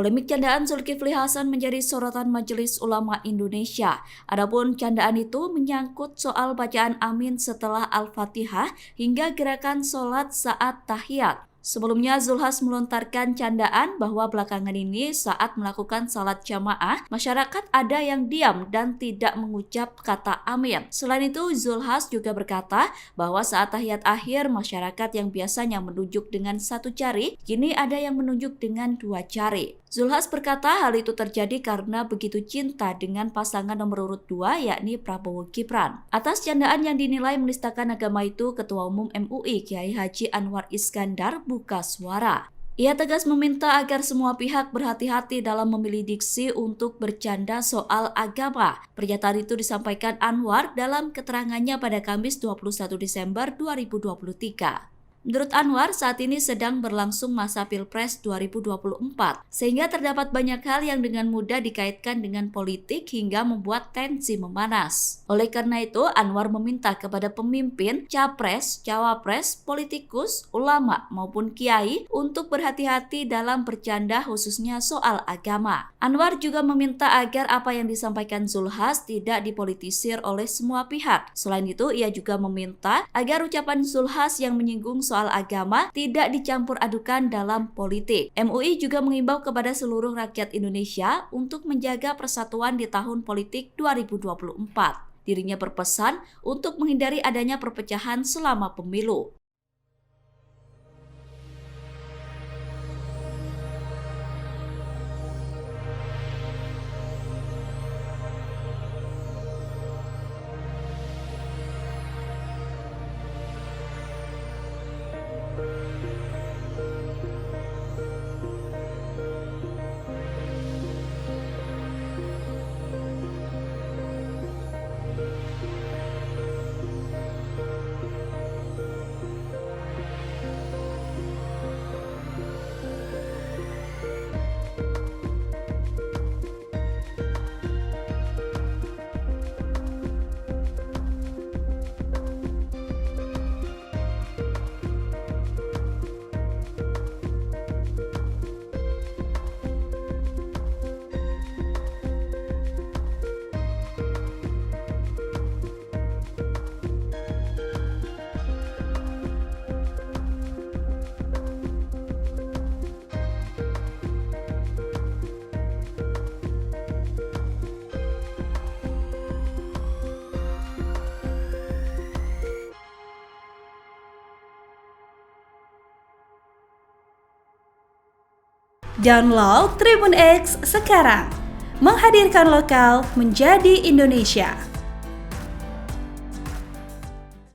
Polemik candaan Zulkifli Hasan menjadi sorotan Majelis Ulama Indonesia. Adapun candaan itu menyangkut soal bacaan amin setelah Al-Fatihah hingga gerakan sholat saat tahiyat. Sebelumnya, Zulhas melontarkan candaan bahwa belakangan ini saat melakukan salat jamaah, masyarakat ada yang diam dan tidak mengucap kata amin. Selain itu, Zulhas juga berkata bahwa saat tahiyat akhir, masyarakat yang biasanya menunjuk dengan satu jari, kini ada yang menunjuk dengan dua jari. Zulhas berkata hal itu terjadi karena begitu cinta dengan pasangan nomor urut 2 yakni Prabowo Gibran. Atas candaan yang dinilai menistakan agama itu, Ketua Umum MUI Kiai Haji Anwar Iskandar buka suara. Ia tegas meminta agar semua pihak berhati-hati dalam memilih diksi untuk bercanda soal agama. Pernyataan itu disampaikan Anwar dalam keterangannya pada Kamis 21 Desember 2023. Menurut Anwar, saat ini sedang berlangsung masa Pilpres 2024, sehingga terdapat banyak hal yang dengan mudah dikaitkan dengan politik hingga membuat tensi memanas. Oleh karena itu, Anwar meminta kepada pemimpin, capres, cawapres, politikus, ulama, maupun kiai untuk berhati-hati dalam bercanda khususnya soal agama. Anwar juga meminta agar apa yang disampaikan Zulhas tidak dipolitisir oleh semua pihak. Selain itu, ia juga meminta agar ucapan Zulhas yang menyinggung soal agama tidak dicampur adukan dalam politik. MUI juga mengimbau kepada seluruh rakyat Indonesia untuk menjaga persatuan di tahun politik 2024. Dirinya berpesan untuk menghindari adanya perpecahan selama pemilu. Download Tribun X sekarang, menghadirkan lokal menjadi Indonesia.